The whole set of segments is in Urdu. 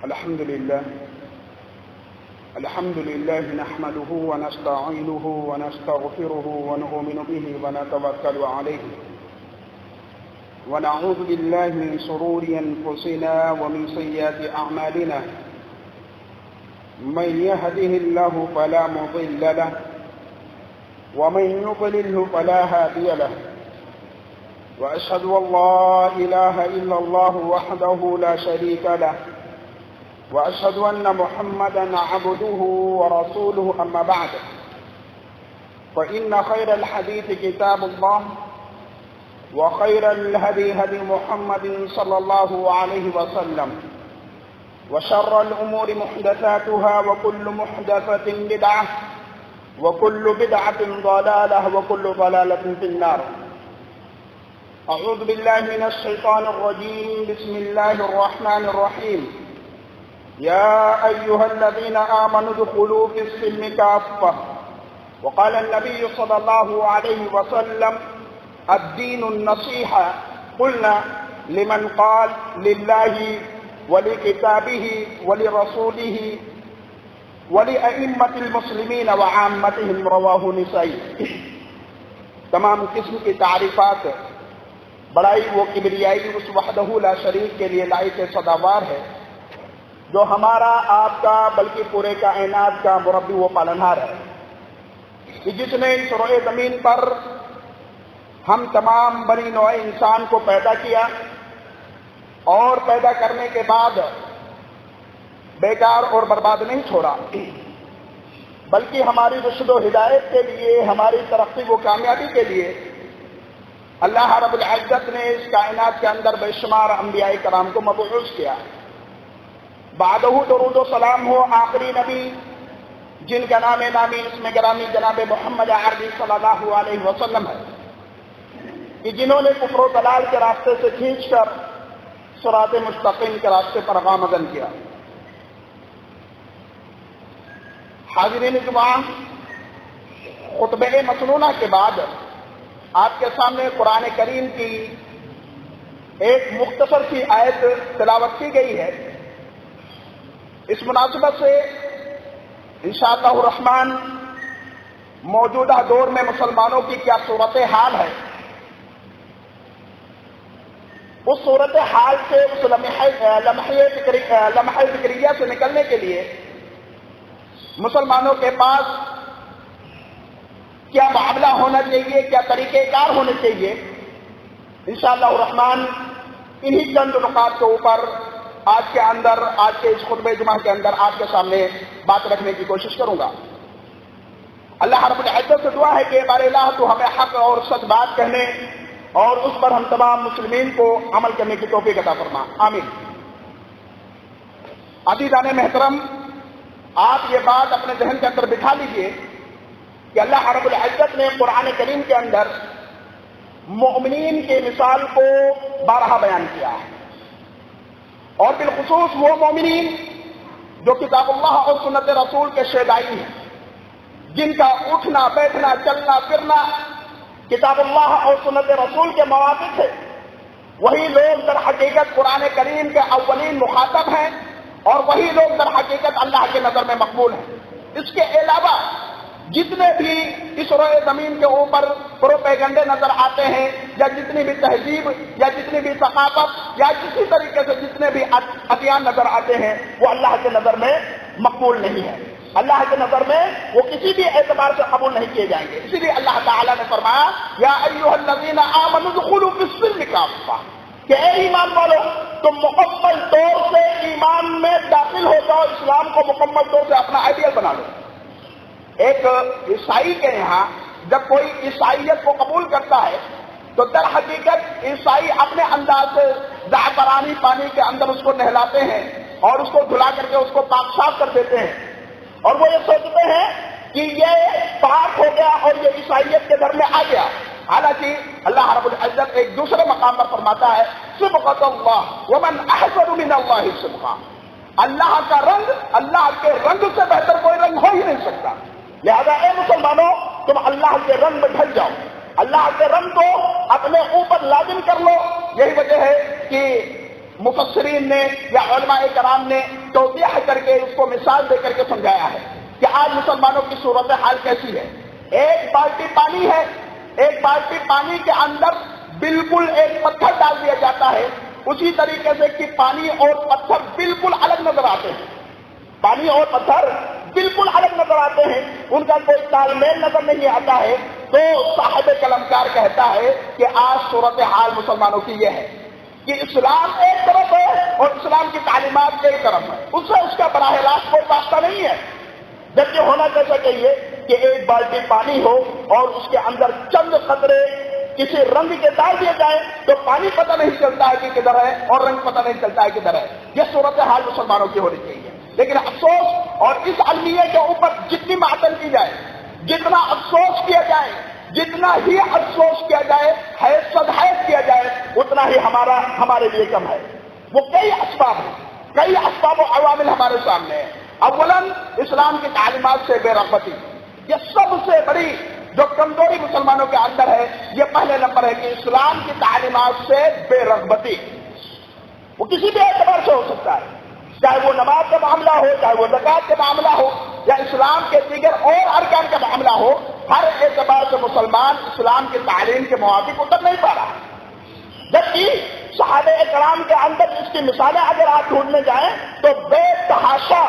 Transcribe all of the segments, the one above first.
الحمد لله نحمده ونستعينه ونستغفره ونؤمن به ونتوكل عليه ونعوذ بالله من شرور أنفسنا ومن سيئات أعمالنا من يهده الله فلا مضل له ومن يضلله فلا هادي له وأشهد أن لا إله إلا الله وحده لا شريك له وأشهد أن محمدا عبده ورسوله أما بعد فإن خير الحديث كتاب الله وخير الهدي هدي محمد صلى الله عليه وسلم وشر الأمور محدثاتها وكل محدثة بدعة وكل بدعة ضلالة وكل ضلالة في النار. أعوذ بالله من الشيطان الرجيم. بسم الله الرحمن الرحيم. يا أيها الذين آمنوا ادخلوا في السلم كافة. وقال النبي صلى الله عليه وسلم الدين النصيحة. قلنا لمن قال لله ولكتابه ولرسوله ولأئمة المسلمين وعامتهم. رواہ نسائی. تمام قسم کی تعریفات بڑائی و کبریائی اس وحدہ لا شریک کے لیے لائق سزاوار ہے جو ہمارا آپ کا بلکہ پورے کائنات کا مربی و پالنہار ہے، کہ جس نے اس روئے زمین پر ہم تمام بنی نوع انسان کو پیدا کیا اور پیدا کرنے کے بعد بیکار اور برباد نہیں چھوڑا، بلکہ ہماری رشد و ہدایت کے لیے، ہماری ترقی و کامیابی کے لیے اللہ رب العزت نے اس کائنات کے اندر بے شمار انبیاء کرام کو مبعوث کیا. بعدہ درود و سلام ہو آخری نبی جن کا نام نامی اسم گرامی جناب محمد عربی صلی اللہ علیہ وسلم ہے، کہ جنہوں نے کفر و ضلال کے راستے سے کھینچ کر صراط مستقیم کے راستے پر گامزن کیا. حاضرین جمعہ، خطبہ مسنونہ کے بعد آپ کے سامنے قرآن کریم کی ایک مختصر سی آیت تلاوت کی گئی ہے. اس مناسبت سے انشاءاللہ الرحمن موجودہ دور میں مسلمانوں کی کیا صورتحال ہے، اس صورتحال سے، اس لمحہ ذکریہ سے نکلنے کے لیے مسلمانوں کے پاس کیا معاملہ ہونا چاہیے، کیا طریقہ کار ہونے چاہیے، انشاءاللہ الرحمن انہی چند نقاط کے اوپر آج کے اس خطبہ جمعہ کے اندر آپ کے سامنے بات رکھنے کی کوشش کروں گا. اللہ رب العزت سے دعا ہے کہ بار الہ تو ہمیں حق اور سچ بات کہنے اور اس پر ہم تمام مسلمین کو عمل کرنے کی توفیق عطا فرما. آمین. عزیزان محترم، آپ یہ بات اپنے ذہن کے اندر بٹھا لیجئے کہ اللہ رب العزت نے قرآن کریم کے اندر مومنین کی مثال کو بارہا بیان کیا ہے، اور بالخصوص وہ مومنین جو کتاب اللہ اور سنت رسول کے شیدائی ہیں، جن کا اٹھنا بیٹھنا چلنا پھرنا کتاب اللہ اور سنت رسول کے موافق ہے. وہی لوگ در حقیقت قرآن کریم کے اولین مخاطب ہیں، اور وہی لوگ در حقیقت اللہ کے نظر میں مقبول ہیں. اس کے علاوہ جتنے بھی اس روئے زمین کے اوپر پروپیگنڈے نظر آتے ہیں، یا جتنی بھی تہذیب یا جتنی بھی ثقافت یا کسی طریقے سے جتنے بھی ادیان نظر آتے ہیں، وہ اللہ کے نظر میں مقبول نہیں ہے. اللہ کی نظر میں وہ کسی بھی اعتبار سے قبول نہیں کیے جائیں گے. اسی لیے اللہ تعالیٰ نے فرمایا یا ایھا الذین آمنوا ادخلوا فی السلم کافہ، کہ اے ایمان والو تم مکمل طور سے ایمان میں داخل ہو جاؤ، اسلام کو مکمل طور سے اپنا آئیڈیل بنا لو. ایک عیسائی کے یہاں جب کوئی عیسائیت کو قبول کرتا ہے تو در حقیقت عیسائی اپنے انداز سے زعفرانی پانی کے اندر اس کو نہلاتے ہیں اور اس کو دھلا کر کے اس کو پاک صاف کر دیتے ہیں، اور وہ یہ سوچتے ہیں کہ یہ پاک ہو گیا اور یہ عیسائیت کے گھر میں آ گیا. حالانکہ اللہ رب العزت ایک دوسرے مقام پر فرماتا ہے صبغۃ اللہ ومن احسن من اللہ صبغہ، اللہ کا رنگ اللہ کے رنگ سے بہتر کوئی رنگ ہو ہی نہیں سکتا. لہذا اے مسلمانوں، تم اللہ کے رنگ میں ڈھل جاؤ، اللہ کے رنگ کو اپنے اوپر لازم کر لو. یہی وجہ ہے کہ مفسرین نے یا علماء کرام نے توضیح کر کے اس کو مثال دے کر کے سمجھایا ہے کہ آج مسلمانوں کی صورتحال کیسی ہے. ایک بالٹی پانی ہے، ایک بالٹی پانی کے اندر بالکل ایک پتھر ڈال دیا جاتا ہے، اسی طریقے سے کہ پانی اور پتھر بالکل الگ نظر آتے ہیں. پانی اور پتھر بالکل الگ نظر آتے ہیں، ان کا کوئی تال میل نظر نہیں آتا ہے. تو صاحب کلمکار کہتا ہے کہ آج صورتحال مسلمانوں کی یہ ہے کہ اسلام ایک طرف ہے اور اسلام کی تعلیمات ایک طرف ہے، اس سے اس کا براہ راست کوئی واسطہ نہیں ہے. جبکہ ہونا کیسا چاہیے کہ ایک بالٹی پانی ہو اور اس کے اندر چند قطرے کسی رنگ کے ڈال دیے جائیں تو پانی پتہ نہیں چلتا ہے کہ کدھر ہے اور رنگ پتہ نہیں چلتا ہے کدھر ہے. یہ صورتحال مسلمانوں کی ہونی چاہیے. لیکن افسوس، اور اس المیہ کے اوپر جتنی معطل کی جائے، جتنا افسوس کیا جائے، جتنا ہی افسوس کیا جائے، حیث کیا جائے، اتنا ہی ہمارے لیے کم ہے. وہ کئی اسباب ہیں، کئی اسباب و عوامل ہمارے سامنے ہیں. اولاً اسلام کی تعلیمات سے بے رغبتی، یہ سب سے بڑی جو کمزوری مسلمانوں کے اندر ہے. یہ پہلے نمبر ہے کہ اسلام کی تعلیمات سے بے رغبتی. وہ کسی بھی اعتبار سے ہو سکتا ہے، چاہے وہ نماز کا معاملہ ہو، چاہے وہ زکوٰۃ کا معاملہ ہو، یا اسلام کے دیگر اور ارکان کا معاملہ ہو. ہر اعتبار سے مسلمان اسلام کی تعلیم کے موافق اتر نہیں پا رہا. جبکہ صحابہ کرام کے اندر اس کی مثالیں اگر آپ ڈھونڈنے جائیں تو بے تحاشا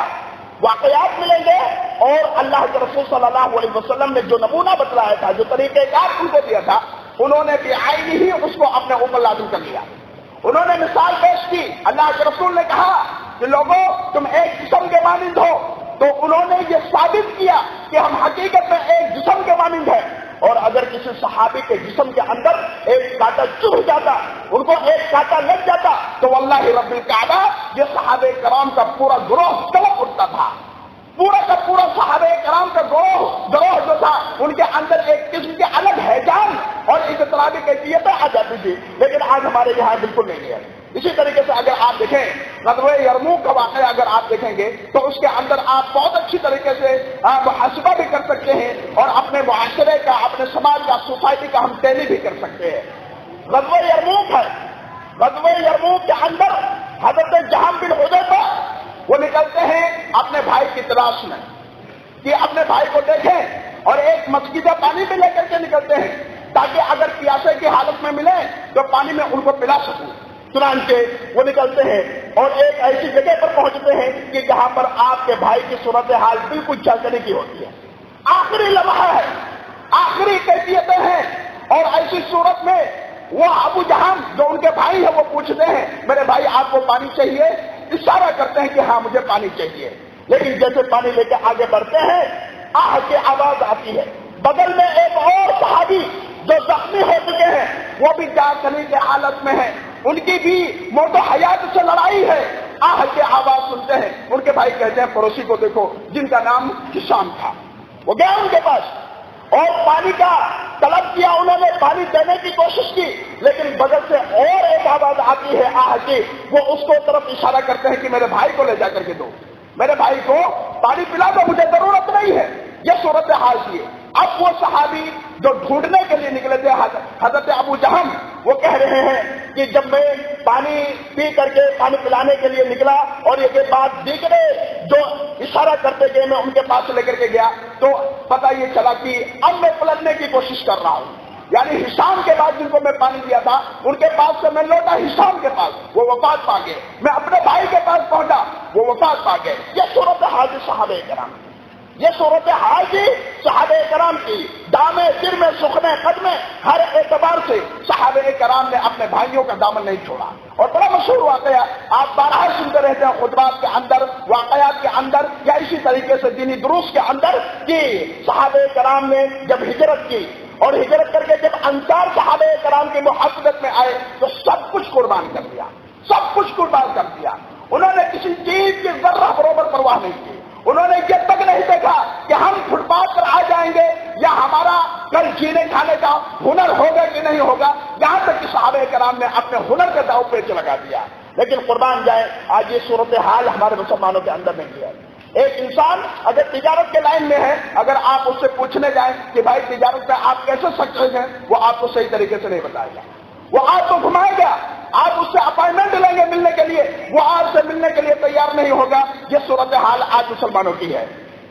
واقعات ملیں گے. اور اللہ کے رسول صلی اللہ علیہ وسلم نے جو نمونہ بتلایا تھا، جو طریقہ کار ان کو دیا تھا، انہوں نے بعین ہی اس کو اپنے اوپر لازم کر لیا. انہوں نے مثال پیش کی. اللہ کے رسول نے کہا کہ لوگوں تم ایک جسم کے مانند ہو، تو انہوں نے یہ ثابت کیا کہ ہم حقیقت میں ایک جسم کے مانند ہیں. اور اگر کسی صحابی کے جسم کے اندر ایک کانٹا چبھ جاتا، ان کو ایک کانٹا لگ جاتا، تو واللہ رب الکعبہ یہ صحابہ کرام کا پورا گروہ کلپ اٹھتا تھا. پورا کا پورا صحابہ کرام کا گروہ جو تھا، ان کے اندر ایک قسم کے الگ ہیجان اور اضطرابی کیفیتیں آ جاتی تھی. لیکن آج ہمارے یہاں بالکل نہیں ہے. اسی طریقے سے اگر آپ دیکھیں غزوہ یرموک کا واقعہ اگر آپ دیکھیں گے تو اس کے اندر آپ بہت اچھی طریقے سے محاسبہ بھی کر سکتے ہیں اور اپنے معاشرے کا، اپنے سماج کا، سوسائٹی کا ہم ٹیلی بھی کر سکتے ہیں. غزوہ یرموک ہے. غزوہ یرموک کے اندر حضرت جہام بن حذیفہ وہ نکلتے ہیں اپنے بھائی کی تلاش میں کہ اپنے بھائی کو دیکھیں، اور ایک مسکیزہ پانی بھی لے کر کے نکلتے ہیں تاکہ اگر پیاسے کی حالت میں ملے تو پانی میں ان کو پلا سکوں. چنانچہ وہ نکلتے ہیں اور ایک ایسی جگہ پر پہنچتے ہیں کہ جہاں پر آپ کے بھائی کی صورتحال بالکل جھلکنے کی ہوتی ہے. آخری لمحہ ہے، آخری کیفیتیں ہیں، اور ایسی صورت میں وہ ابو جہام جو ان کے بھائی ہیں وہ پوچھتے ہیں میرے بھائی آپ کو پانی چاہیے؟ اشارہ کرتے ہیں کہ ہاں مجھے پانی چاہیے. لیکن جیسے پانی لے کے آگے بڑھتے ہیں، آہ کی آواز آتی ہے. بغل میں ایک اور صحابی جو زخمی ہو چکے ہیں، وہ بھی جاگنے کی حالت میں ہیں، ان کی بھی موت و حیات سے لڑائی ہے. آہ کی آواز سنتے ہیں. ان کے بھائی کہتے ہیں پڑوسی کو دیکھو جن کا نام ہشام تھا. وہ گیا ان کے پاس اور پانی کا طلب کیا، انہوں نے پانی دینے کی کوشش کی، لیکن بغل سے اور ایک آواز آتی ہے آہ کی. وہ اس کو طرف اشارہ کرتے ہیں کہ میرے بھائی کو لے جا کر کے دو، میرے بھائی کو پانی پلا دو، مجھے ضرورت نہیں ہے. یہ صورتحال تھی. اب وہ صحابی جو ڈھونڈنے کے لیے نکلے تھے حضرت ابو جہم، وہ کہہ رہے ہیں کہ جب میں پانی پی کر کے پانی پلانے کے لیے نکلا اور یہ کے بعد دیگرے جو اشارہ کرتے گئے میں ان کے پاس لے کر کے گیا تو پتہ یہ چلا کہ اب میں پلٹنے کی کوشش کر رہا ہوں. یعنی ہشام کے بعد جن کو میں پانی دیا تھا ان کے پاس سے میں لوٹا ہشام کے پاس، وہ وفات پا گئے. میں اپنے بھائی کے پاس پہنچا، وہ وفات پا گئے. یہ صورتحال صحابہ کرام، یہ صورتحال تھی صحابہ کرام کی. دامے سر میں سخنے قدمے، ہر اعتبار سے صحابہ کرام نے اپنے بھائیوں کا دامن نہیں چھوڑا. اور بڑا مشہور واقعہ آپ بارہ سنتے رہتے ہیں خطبات کے اندر، واقعات کے اندر، یا اسی طریقے سے دینی دروس کے اندر کہ صحابہ کرام نے جب ہجرت کی اور ہجرت کر کے جب انصار صحابہ کرام کی محبت میں آئے تو سب کچھ قربان کر دیا، سب کچھ قربان کر دیا. انہوں نے کسی چیز کی ذرہ برابر پرواہ نہیں کی. انہوں نے یہ تک نہیں دیکھا کہ ہم فٹ پاتھ پر آ جائیں گے یا ہمارا کل جینے کھانے کا ہنر ہوگا کہ نہیں ہوگا. یہاں تک کہ صحابہ کرام نے اپنے ہنر کے داؤ پیچ لگا دیا. لیکن قربان جائے آج یہ صورتحال ہمارے مسلمانوں کے اندر نہیں ہے. ایک انسان اگر تجارت کے لائن میں ہے، اگر آپ اس سے پوچھنے جائیں کہ بھائی تجارت میں آپ کیسے سکسیس ہیں، وہ آپ کو صحیح طریقے سے نہیں بتائے گا. وہ آپ کو گھمائے گا، آپ اس سے اپائنٹمنٹ لیں گے ملنے کے لیے، وہ آپ سے ملنے کے لیے تیار نہیں ہوگا۔ یہ صورتحال آج مسلمانوں کی ہے۔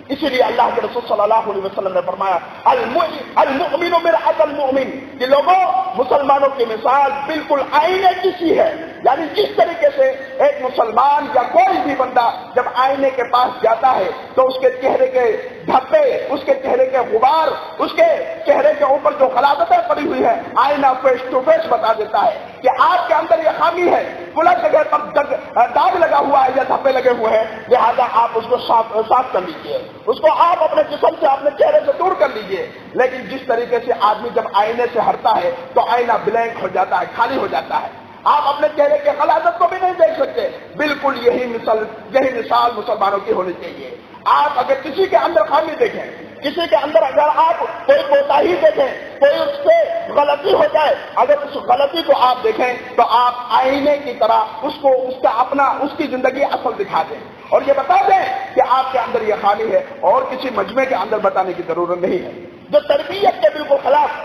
اسی لیے اللہ کے رسول صلی اللہ علیہ وسلم نے فرمایا المؤمن مرآۃ المؤمن، کہ لوگوں مسلمانوں کی مثال بالکل آئینے کی سی ہے، یعنی جس طریقے سے ایک مسلمان یا کوئی بھی بندہ جب آئینے کے پاس جاتا ہے تو اس کے چہرے کے دھبے، اس کے چہرے کے غبار، اس کے چہرے کے اوپر جو غلاظتیں پڑی ہوئی ہیں، آئینہ فیس ٹو فیس بتا دیتا ہے کہ آپ کے اندر یہ خامی ہے، فلاں جگہ پر داغ لگا ہوا ہے یا دھبے لگے ہوئے ہیں، لہذا آپ اس کو صاف کر لیجیے، اس کو آپ اپنے جسم سے، اپنے چہرے سے دور کر لیجیے۔ لیکن جس طریقے سے آدمی جب آئینے سے ہٹتا ہے تو آئینہ بلینک ہو جاتا ہے، خالی ہو جاتا ہے، آپ اپنے چہرے کے غلاظت کو بھی نہیں دیکھ سکتے۔ بالکل یہی مثال مسلمانوں کی ہونی چاہیے۔ آپ اگر کسی کے اندر خامی دیکھیں، کسی کے اندر اگر آپ کوئی کوتاہی دیکھیں، کوئی اس سے غلطی ہو جائے، اگر اس غلطی کو آپ دیکھیں تو آپ آئینے کی طرح اس کو اس کی زندگی اصل دکھا دیں اور یہ بتا دیں کہ آپ کے اندر یہ خامی ہے، اور کسی مجمع کے اندر بتانے کی ضرورت نہیں ہے۔ جو تربیت کے بالکل خلاف،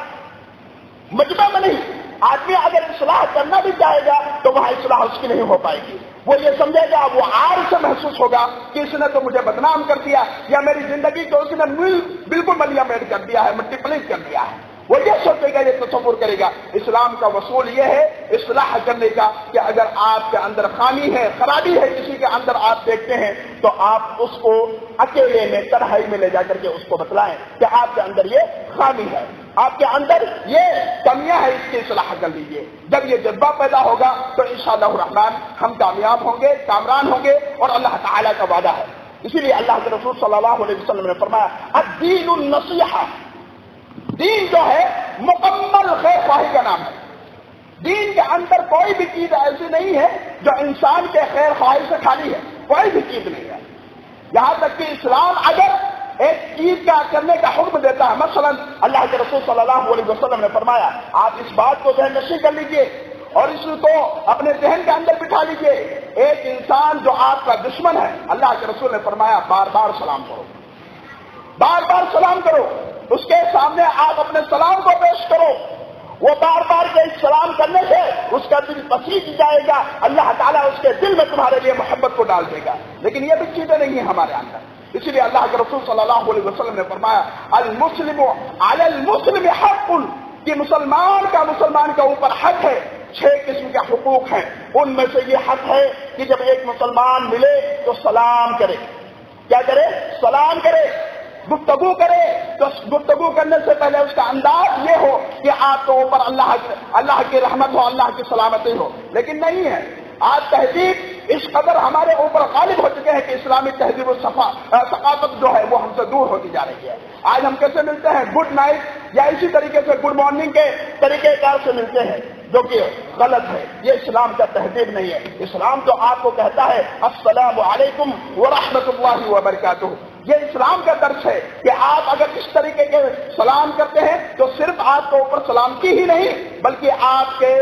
مجمع میں نہیں، آدمی اگر اصلاح کرنا بھی چاہے گا تو وہاں اصلاح اس کی نہیں ہو پائے گی۔ وہ یہ سمجھے گا، وہ عار سے محسوس ہوگا کہ اس نے تو مجھے بدنام کر دیا، یا میری زندگی کو اس نے بالکل ملیا میٹ کر دیا ہے، مٹی پلیت کر دیا ہے۔ وہ یہ سوچے گا، یہ تصور کرے گا۔ اسلام کا اصول یہ ہے اصلاح کرنے کا کہ اگر آپ کے اندر خامی ہے، خرابی ہے، کسی کے اندر آپ دیکھتے ہیں تو آپ اس کو اکیلے میں، تنہائی میں لے جا کر کے اس کو بتلائیں کہ آپ کے اندر یہ خامی ہے، آپ کے اندر یہ کمیاں ہیں، اس کی اصلاح کر لیجیے۔ جب یہ جذبہ پیدا ہوگا تو انشاءاللہ الرحمن ہم کامیاب ہوں گے، کامران ہوں گے، اور اللہ تعالیٰ کا وعدہ ہے۔ اسی لیے اللہ کے رسول صلی اللہ علیہ وسلم نے فرمایا الدین النصیحہ، دین جو ہے مکمل خیر خواہی کا نام ہے۔ دین کے اندر کوئی بھی چیز ایسی نہیں ہے جو انسان کے خیر خواہی سے خالی ہے، کوئی بھی چیز نہیں ہے۔ یہاں تک کہ اسلام اگر ایک چیز کا کرنے کا حکم دیتا ہے، مثلا اللہ کے رسول صلی اللہ علیہ وسلم نے فرمایا آپ اس بات کو ذہن نشین کر لیجئے اور اس کو اپنے ذہن کے اندر بٹھا لیجئے، ایک انسان جو آپ کا دشمن ہے، اللہ کے رسول نے فرمایا بار بار سلام کرو، بار بار سلام کرو، اس کے سامنے آپ اپنے سلام کو پیش کرو، وہ بار بار کے سلام کرنے سے اس کا دل پسیج جائے گا، اللہ تعالیٰ اس کے دل میں تمہارے لیے محبت کو ڈال دے گا۔ لیکن یہ بھی چیزیں نہیں ہیں ہمارے اندر، اسی لیے اللہ کے رسول صلی اللہ علیہ وسلم نے فرمایا المسلم علی المسلم حق، کہ مسلمان کے اوپر حق ہے، 6 قسم کے حقوق ہیں، ان میں سے یہ حق ہے کہ جب ایک مسلمان ملے تو سلام کرے، کیا کرے؟ سلام کرے، گفتگو کرے تو گفتگو کرنے سے پہلے اس کا انداز یہ ہو کہ آپ کے اوپر اللہ کی رحمت ہو، اللہ کی سلامتی ہو، لیکن نہیں ہے۔ آج تہذیب اس قدر ہمارے اوپر غالب ہو چکے ہیں کہ اسلامی تہذیب و ثقافت جو ہے وہ ہم سے دور ہوتی جا رہی ہے۔ آج ہم کیسے ملتے ہیں؟ گڈ نائٹ یا اسی طریقے سے گڈ مارننگ کے طریقہ کار سے ملتے ہیں، جو کہ غلط ہے، یہ اسلام کا تہذیب نہیں ہے۔ اسلام تو آپ کو کہتا ہے السلام علیکم ورحمۃ اللہ وبرکاتہ، یہ اسلام کا درس ہے کہ آپ اگر اس طریقے کے سلام کرتے ہیں تو صرف آپ کے اوپر سلامتی ہی نہیں بلکہ آپ کے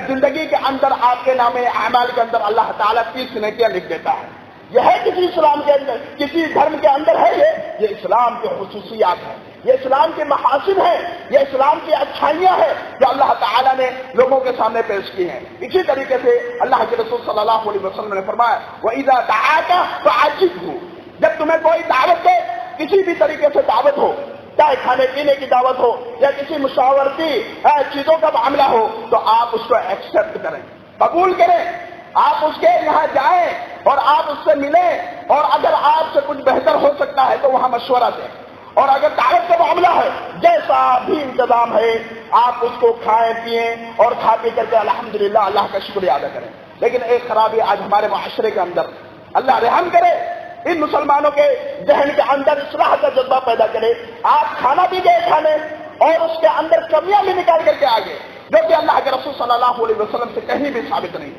زندگی کے اندر، آپ کے نام اعمال کے اندر اللہ تعالیٰ 30 نیکیاں لکھ دیتا ہے۔ یہ ہے کسی اسلام کے اندر، کسی دھرم کے اندر ہے، یہ اسلام کی خصوصیات ہیں، یہ اسلام کے محاسن ہیں، یہ اسلام کی اچھائیاں ہیں جو اللہ تعالیٰ نے لوگوں کے سامنے پیش کی ہیں۔ اسی طریقے سے اللہ کے رسول صلی اللہ علیہ وسلم نے فرمایا وَإِذَا دَعَاكَ فَعَجِّبْهُ، جب تمہیں کوئی دعوت دے، کسی بھی طریقے سے دعوت ہو، چاہے کھانے پینے کی دعوت ہو یا کسی مشاورتی چیزوں کا معاملہ ہو، تو آپ اس کو ایکسپٹ کریں، قبول کریں، آپ اس کے یہاں جائیں اور آپ اس سے ملیں، اور اگر آپ سے کچھ بہتر ہو سکتا ہے تو وہاں مشورہ دیں، اور اگر دعوت کا معاملہ ہے جیسا بھی انتظام ہے آپ اس کو کھائیں پیئیں اور کھا پی کر کے الحمدللہ اللہ کا شکریہ ادا کریں۔ لیکن ایک خرابی آج ہمارے معاشرے کے اندر، اللہ رحم کرے ان مسلمانوں کے ذہن کے اندر اصلاح کا جذبہ پیدا کرے، آپ کھانا بھی گئے کھانے اور اس کے اندر کمیاں بھی نکال کر کے آگے، جو کہ اللہ کے رسول صلی اللہ علیہ وسلم سے کہیں بھی ثابت نہیں۔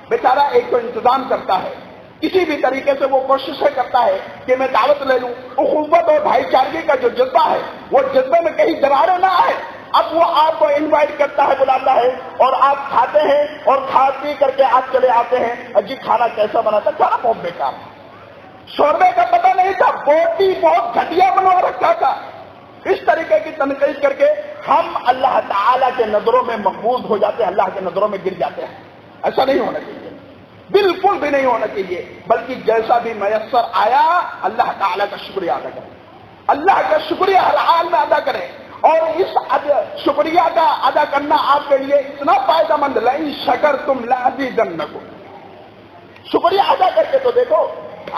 بیچارہ ایک تو انتظام کرتا ہے، کسی بھی طریقے سے وہ کوششیں کرتا ہے کہ میں دعوت لے لوں، اخوت اور بھائی چارگی کا جو جذبہ ہے وہ جذبے میں کہیں دراریں نہ آئے، اب وہ آپ کو انوائٹ کرتا ہے، بلاتا ہے، اور آپ کھاتے ہیں اور کھا پی کر کے آپ چلے آتے ہیں، اجی کھانا کیسا بنا تھا؟ کھانا بہت بیکار، شوربے کا پتہ نہیں تھا، بوٹی بہت گھٹیا بنا رکھا تھا، اس طریقے کی تنقید کر کے ہم اللہ تعالیٰ کے نظروں میں مقبوض ہو جاتے ہیں، اللہ کے نظروں میں گر جاتے ہیں. ایسا نہیں ہونا چاہیے، بالکل بھی نہیں ہونا چاہیے. بلکہ جیسا بھی میسر آیا اللہ تعالیٰ کا شکریہ ادا کریں، اللہ کا شکریہ ہر حال میں ادا کریں. اور اس شکریہ کا ادا کرنا آپ کے لیے اتنا فائدہ مند، لئن شکرتم لازیدنکم. شکریہ ادا کر کے تو دیکھو،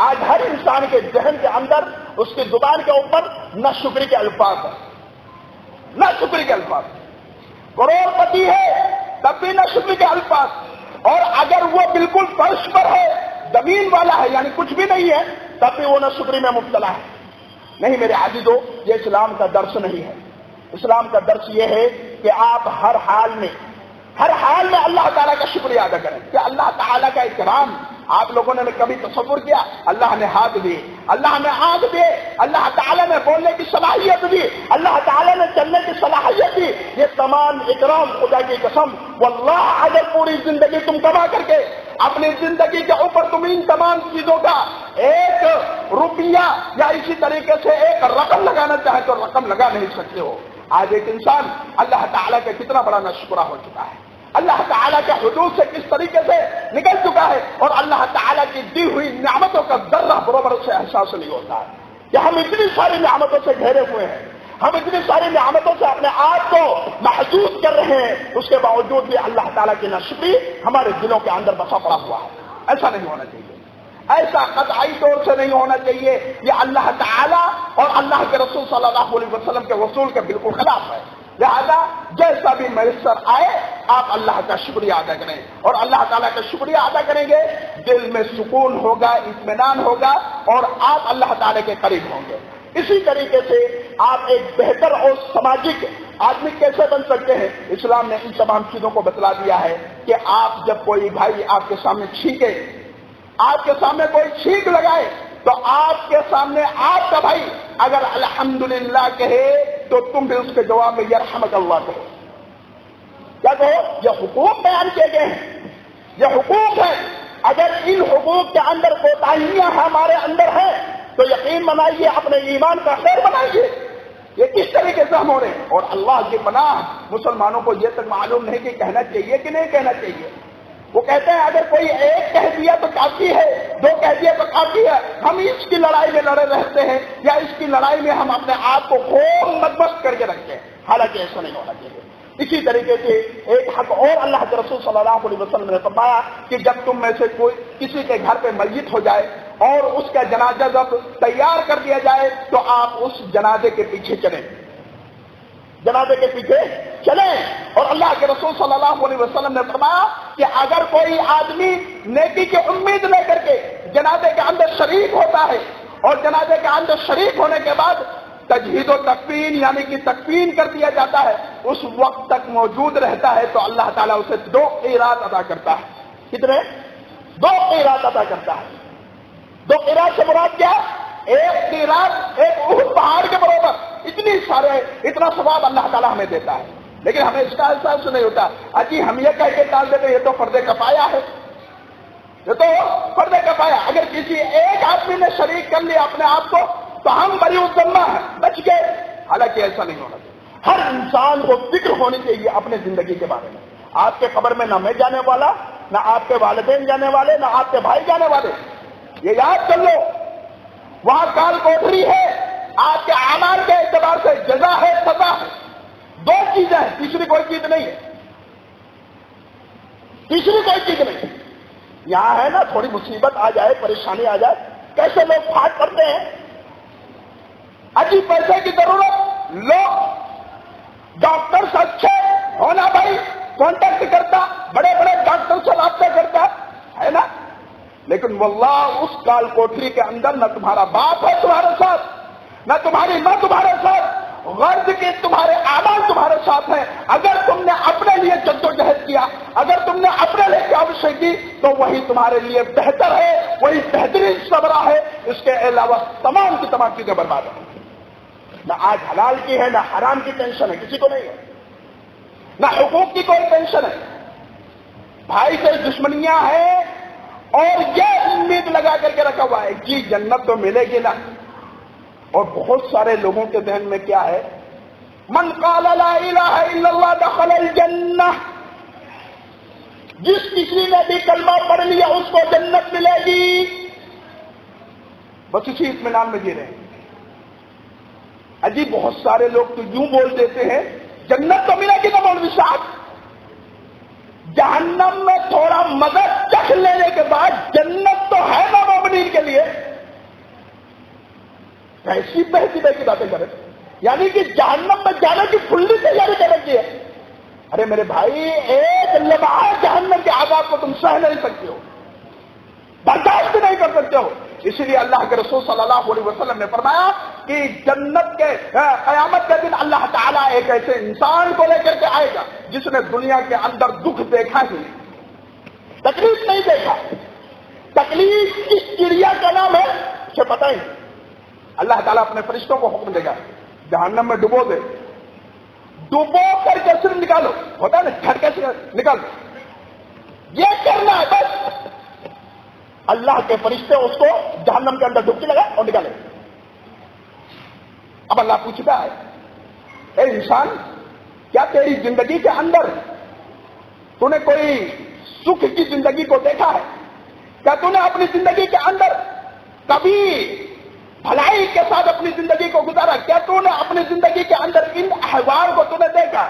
آج ہر انسان کے ذہن کے اندر، اس کی زبان کے اوپر نہ شکری کے الفاظ ہیں، نہ شکری کے الفاظ. کروڑ پتی ہے تب بھی نہ شکری کے الفاظ. اور اگر وہ بالکل فرش پر ہے، زمین والا ہے، یعنی کچھ بھی نہیں ہے، تب بھی وہ نہ شکری میں مبتلا ہے. نہیں میرے عزیزو، یہ اسلام کا درس نہیں ہے. اسلام کا درس یہ ہے کہ آپ ہر حال میں اللہ تعالیٰ کا شکریہ ادا کریں. کہ اللہ تعالیٰ کا اکرام آپ لوگوں نے کبھی تصور کیا؟ اللہ نے ہاتھ دیے، اللہ نے آنکھ دیے، اللہ تعالیٰ نے بولنے کی صلاحیت دی، اللہ تعالیٰ نے چلنے کی صلاحیت دی. یہ تمام اکرام، خدا کی قسم واللہ اگر پوری زندگی تم کما کر کے اپنی زندگی کے اوپر تم ان تمام چیزوں کا ایک روپیہ یا اسی طریقے سے ایک رقم لگانا چاہے تو رقم لگا نہیں سکتے ہو. آج ایک انسان اللہ تعالیٰ کا کتنا بڑا ناشکرا ہو چکا ہے، اللہ تعالیٰ کے حدود سے کس طریقے سے نکل چکا ہے، اور اللہ تعالیٰ کی دی ہوئی نعمتوں کا ذرہ برابر سے احساس نہیں ہوتا ہے کہ ہم اتنی ساری نعمتوں سے گھیرے ہوئے ہیں، ہم اتنی ساری نعمتوں سے اپنے آپ کو محدود کر رہے ہیں، اس کے باوجود بھی اللہ تعالیٰ کی ناشکری ہمارے دلوں کے اندر بسا پڑا ہوا ہے. ایسا نہیں ہونا چاہیے، ایسا قطعی طور سے نہیں ہونا چاہیے. یہ اللہ تعالیٰ اور اللہ کے رسول صلی اللہ علیہ وسلم کے رسول کے بالکل خلاف ہے. لہذا جیسا بھی میسر آئے آپ اللہ کا شکریہ ادا کریں، اور اللہ تعالیٰ کا شکریہ ادا کریں گے دل میں سکون ہوگا، اطمینان ہوگا، اور آپ اللہ تعالیٰ کے قریب ہوں گے. اسی طریقے سے آپ ایک بہتر اور سماجک آدمی کیسے بن سکتے ہیں؟ اسلام نے ان تمام چیزوں کو بتلا دیا ہے کہ آپ جب کوئی بھائی آپ کے سامنے چھینکے، آپ کے سامنے کوئی چھینک لگائے، تو آپ کے سامنے آپ کا بھائی اگر الحمدللہ کہے تو تم بھی اس کے جواب میں یرحمک اللہ کہو. کیا کہو؟ یہ حقوق بیان کیے گئے ہیں، یہ حقوق ہیں. اگر ان حقوق کے اندر کوتاہیاں ہمارے اندر ہیں تو یقین بنائیے، اپنے ایمان کا خیر بنائیے. یہ کس طریقے سے ہم ہو رہے ہیں؟ اور اللہ کی پناہ مسلمانوں کو یہ تک معلوم نہیں کہ کہنا چاہیے کہ نہیں کہنا چاہیے. وہ کہتے ہیں اگر کوئی ایک کہہ دیا تو کافی ہے، دو کہہ دیا تو کافی ہے. ہم اس کی لڑائی میں لڑے رہتے ہیں، یا اس کی لڑائی میں ہم اپنے آپ کو خوب مدمست کر کے رکھتے ہیں. حالانکہ ایسا نہیں ہونا چاہیے. اسی طریقے سے ایک حق اور اللہ کے رسول صلی اللہ علیہ وسلم نے فرمایا کہ جب تم میں سے کوئی کسی کے گھر پہ میت ہو جائے اور اس کا جنازہ جب تیار کر دیا جائے تو آپ اس جنازے کے پیچھے چلیں، جنازے کے پیچھے چلیں. اور اللہ کے رسول صلی اللہ علیہ وسلم نے فرمایا کہ اگر کوئی آدمی نیکی کی امید لے کر کے جنازے کے اندر شریک ہوتا ہے اور جنازے کے اندر شریک ہونے کے بعد تجہیز و تکفین یعنی کہ تکفین کر دیا جاتا ہے، اس وقت تک موجود رہتا ہے تو اللہ تعالیٰ اسے 2 قیرات ادا کرتا ہے. کتنے؟ 2 قیرات ادا کرتا ہے. 2 قیرات سے مراد کیا؟ ایک قیرات ایک احد پہاڑ کے برابر. اتنا ثواب اللہ تعالیٰ ہمیں دیتا ہے، لیکن ہمیں اس کا احساس نہیں ہوتا. اجی ہم یہ کہہ کے ٹال دیتے یہ تو فرض کفایہ ہے، یہ تو فرض کفایہ. اگر کسی ایک آدمی نے شریک کر لیا اپنے آپ کو تو ہم بری الذمہ ہیں، بچ گئے. حالانکہ ایسا نہیں ہونا چاہیے. ہر انسان کو فکر ہونی چاہیے اپنے زندگی کے بارے میں. آپ کے قبر میں نہ میں جانے والا، نہ آپ کے والدین جانے والے، نہ آپ کے بھائی جانے والے. یہ یاد کر لو، وہاں کال کوٹری ہے. آپ کے اعمال کے اعتبار سے جزا ہے، سزا ہے. 2 چیزیں ہیں، تیسری کوئی چیز نہیں ہے، تیسری کوئی چیز نہیں. یہاں ہے نا تھوڑی مصیبت آ جائے، پریشانی آ جائے، کیسے لوگ پھاٹ پڑتے ہیں. اجی پیسے کی ضرورت، لوگ ڈاکٹر اچھے ہونا بھائی کانٹیکٹ کرتا، بڑے بڑے ڈاکٹر سے رابطہ کرتا ہے نا. لیکن واللہ اس کال کوٹری کے اندر نہ تمہارا باپ ہے تمہارے ساتھ، نہ تمہاری ماں تمہارے ساتھ، غرض کے تمہارے اعمال تمہارے ساتھ ہیں. اگر تم نے اپنے لیے جدوجہد کیا، اگر تم نے اپنے لیے کوشش کی تو وہی تمہارے لیے بہتر ہے، وہی بہترین صبرہ ہے. اس کے علاوہ تمام کی تمام چیزیں برباد ہیں. نہ آج حلال کی ہے، نہ حرام کی ٹینشن ہے، کسی کو نہیں ہے. نہ حقوق کی کوئی ٹینشن ہے. بھائی سے دشمنیاں ہیں اور یہ امید لگا کر کے رکھا ہوا ہے کہ جنت تو ملے گی نا. اور بہت سارے لوگوں کے ذہن میں کیا ہے من قال لا الہ الا اللہ دخل الجنہ، جس کسی نے بھی کلمہ پڑھ لیا اس کو جنت ملے گی. بس اسی اطمینان میں جی رہے ہیں. عجیب بہت سارے لوگ تو یوں بول دیتے ہیں جنت تو ملے گی نا مولوی صاحب، جہنم میں تھوڑا مزہ چکھ لینے کے بعد جنت تو ہے نا مومنین کے لیے. ایسی بہتی بہتی باتیں کریں، یعنی کہ جہنم میں جانے کی فلی تیاری کر رکھی ہے. ارے میرے بھائی، ایک لمحہ جہنم کے عذاب کو تم سہ نہیں سکتے ہو، برداشت نہیں کر سکتے ہو. اسی لیے اللہ کے رسول صلی اللہ علیہ وسلم نے فرمایا کہ جنت کے قیامت کے دن اللہ تعالیٰ ایک ایسے انسان کو لے کر کے آئے گا جس نے دنیا کے اندر دکھ دیکھا ہی نہیں، تکلیف نہیں دیکھا. تکلیف کس چڑیا کا نام ہے اسے پتہ ہی. اللہ تعالیٰ اپنے فرشتوں کو حکم دے گا جہنم میں ڈبو دے، ڈبو کر کے صرف نکالو، ہوتا ہے نا جھٹکے سے نکال دو، یہ کرنا ہے بس. اللہ کے فرشتے اس کو جہنم کے اندر ڈبکی لگا اور نکالے. اب اللہ پوچھتا ہے اے انسان، کیا تیری زندگی کے اندر تو نے کوئی سکھ کی زندگی کو دیکھا ہے؟ کیا تو نے اپنی زندگی کے اندر کبھی بھلائی کے ساتھ اپنی زندگی کو گزارا؟ کیا تو نے اپنی زندگی کے اندر ان احوال کو تو نے دیکھا؟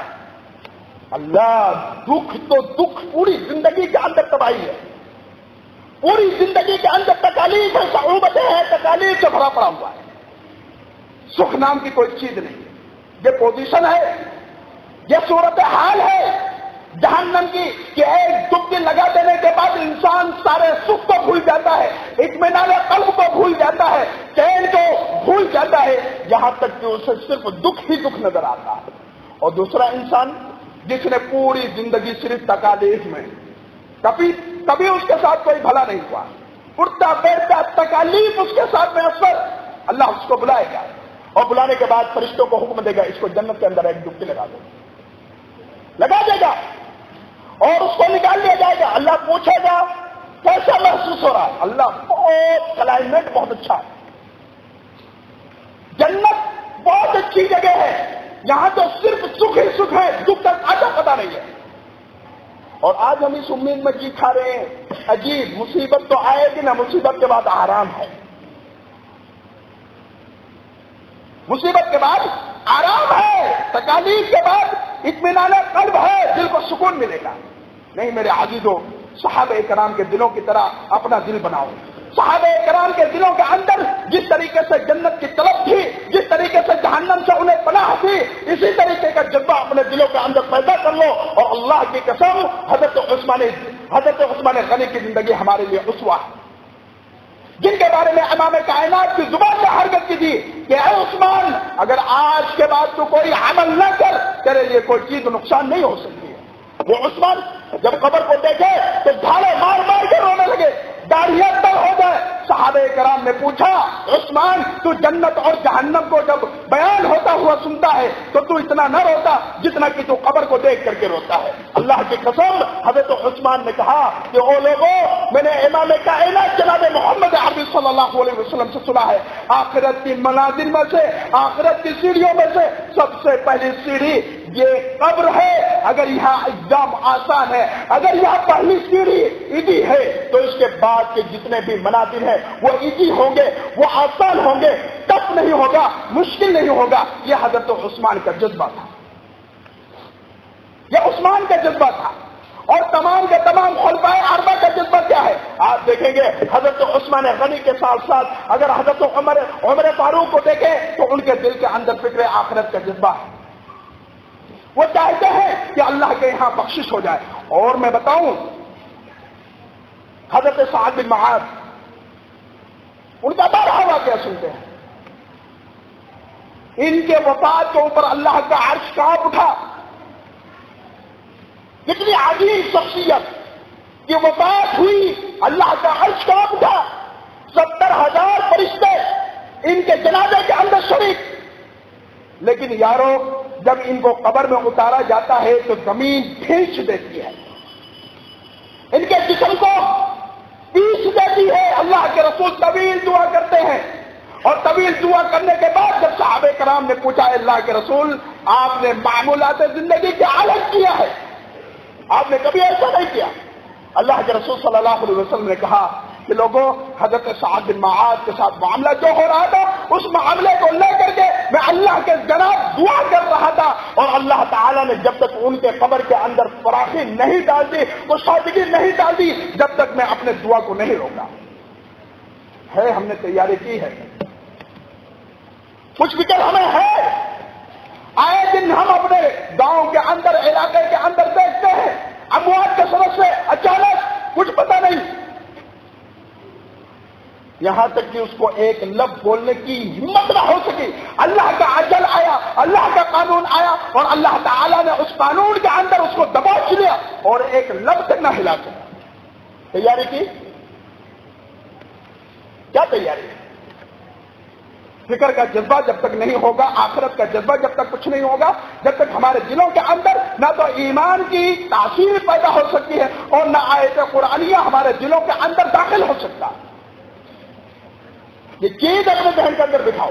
اللہ، دکھ تو دکھ پوری زندگی کے اندر تباہی ہے، پوری زندگی کے اندر تکالیف ہے، صعوبتیں ہیں، تکالیف سے بھرا پڑا ہوا ہے. سکھ نام کی کوئی چیز نہیں. یہ پوزیشن ہے، یہ صورت حال ہے جہنم کی کہ ایک ڈبکی لگا دینے کے بعد انسان سارے سکھ کو بھول جاتا ہے، اطمینان قلب کو بھول جاتا ہے، چین کو بھول جاتا ہے، یہاں تک کہ اسے صرف دکھ ہی دکھ نظر آتا ہے. اور دوسرا انسان جس نے پوری زندگی صرف تکالیف میں، کبھی اس کے ساتھ کوئی بھلا نہیں ہوا، اٹھتا بیٹھتا تکالیف اس کے ساتھ میسر. اللہ اس کو بلائے گا اور بلانے کے بعد فرشتوں کو حکم دے گا اس کو جنت کے اندر ایک ڈبکی لگا دو، لگا دے گا اور اس کو نکال لیا جائے گا. اللہ پوچھے گا کیسا محسوس ہو رہا ہے؟ اللہ، بہت کلائمیٹ بہت اچھا ہے، جنت بہت اچھی جگہ ہے، یہاں تو صرف سکھ ہی سکھ ہے، دکھ تک آتا پتا نہیں ہے. اور آج ہم اس امید میں جی کھا رہے ہیں عجیب مصیبت تو آئے گی نا، مصیبت کے بعد آرام ہے، مصیبت کے بعد آرام ہے، تکالیف کے بعد اطمینان قلب ہے، دل کو سکون ملے گا. نہیں میرے عزیزو، صحابہ کرام کے دلوں کی طرح اپنا دل بناؤ. صحابہ کرام کے دلوں کے اندر جس طریقے سے جنت کی طلب تھی، جس طریقے سے جہنم سے انہیں پناہ تھی، اسی طریقے کا جذبہ اپنے دلوں کے اندر پیدا کر لو. اور اللہ کی قسم، حضرت عثمان غنی کی زندگی ہمارے لیے اسوہ ہے، جن کے بارے میں امام کائنات کی زبان میں حرکت کی تھی کہ اے عثمان، اگر آج کے بعد تو کوئی عمل نہ کر، تیرے لیے کوئی چیز نقصان نہیں ہو سکتی ہے. وہ عثمان جب قبر کو دیکھے تو دھاڑے مار مار کے رونے لگے، داڑھیاں تر ہو گئے. صحابہ کرام نے پوچھا عثمان، تو جنت اور جہنم کو جب بیان ہوتا ہوا سنتا ہے تو اتنا نہ روتا جتنا کہ تو قبر کو دیکھ کر کے روتا ہے. اللہ کی قسم، حضرت عثمان نے کہا کہ او لوگوں، میں نے امام کائنات جناب محمد عربی صلی اللہ علیہ وسلم سے سنا ہے، آخرت کی منازل میں سے، آخرت کی سیڑھیوں میں سے سب سے پہلی سیڑھی یہ قبر ہے. اگر یہاں ایگزام آسان ہے، اگر یہاں پہلی سیڑھی ایزی ہے تو اس کے بعد کے جتنے بھی منازل ہیں وہ ایزی ہوں گے، وہ آسان ہوں گے، ٹف نہیں ہوگا، مشکل نہیں ہوگا. یہ حضرت عثمان کا جذبہ تھا، یہ عثمان کا جذبہ تھا. اور تمام کے تمام خلفائے اربعہ کا جذبہ کیا ہے؟ آپ دیکھیں گے حضرت عثمان غنی کے ساتھ ساتھ اگر حضرت عمر فاروق کو دیکھیں تو ان کے دل کے اندر فکر آخرت کا جذبہ ہے. وہ چاہتے ہیں کہ اللہ کے یہاں بخشش ہو جائے. اور میں بتاؤں، حضرت سعد بن معاذ، ان کا بارہا واقعہ سنتے ہیں. ان کے وفات کے اوپر اللہ کا عرش کانپ اٹھا. کتنی عظیم شخصیت کی وفات ہوئی، اللہ کا عرش کانپ اٹھا. 70,000 فرشتے ان کے جنازے کے اندر شریک. لیکن یارو، جب ان کو قبر میں اتارا جاتا ہے تو زمین کھینچ دیتی ہے، ان کے جسم کو پیس دیتی ہے. اللہ کے رسول طویل دعا کرتے ہیں، اور طویل دعا کرنے کے بعد جب صحابہ کرام نے پوچھا اللہ کے رسول آپ نے معمولات زندگی کے الگ کیا ہے، آپ نے کبھی ایسا نہیں کیا۔ اللہ کے رسول صلی اللہ علیہ وسلم نے کہا کہ لوگوں، حضرت سعد بن معاذ کے ساتھ معاملہ جو ہو رہا تھا، اس معاملے کو لے کر کے میں اللہ کے جناب دعا کر رہا تھا، اور اللہ تعالیٰ نے جب تک ان کے قبر کے اندر فراخی نہیں ڈال دی، کشادگی نہیں ڈال دی، جب تک میں اپنے دعا کو نہیں روکا ہے۔ ہم نے تیاری کی ہے، کچھ فکر ہمیں ہے۔ آئے دن ہم اپنے گاؤں کے اندر، علاقے کے اندر دیکھتے ہیں اموات کے سبب سے اچانک کچھ پتہ نہیں، یہاں تک کہ اس کو ایک لفظ بولنے کی ہمت نہ ہو سکی۔ اللہ کا اجل آیا، اللہ کا قانون آیا، اور اللہ تعالیٰ نے اس قانون کے اندر اس کو دبوچ لیا اور ایک لفظ تک نہ ہلا سکا۔ تیاری کی؟ کیا تیاری؟ فکر کا جذبہ جب تک نہیں ہوگا، آخرت کا جذبہ جب تک کچھ نہیں ہوگا، جب تک ہمارے دلوں کے اندر نہ تو ایمان کی تاثیر پیدا ہو سکتی ہے اور نہ آیت قرآنیہ ہمارے دلوں کے اندر داخل ہو سکتا۔ یہ چیز اپنے ذہن کے اندر بٹھاؤ،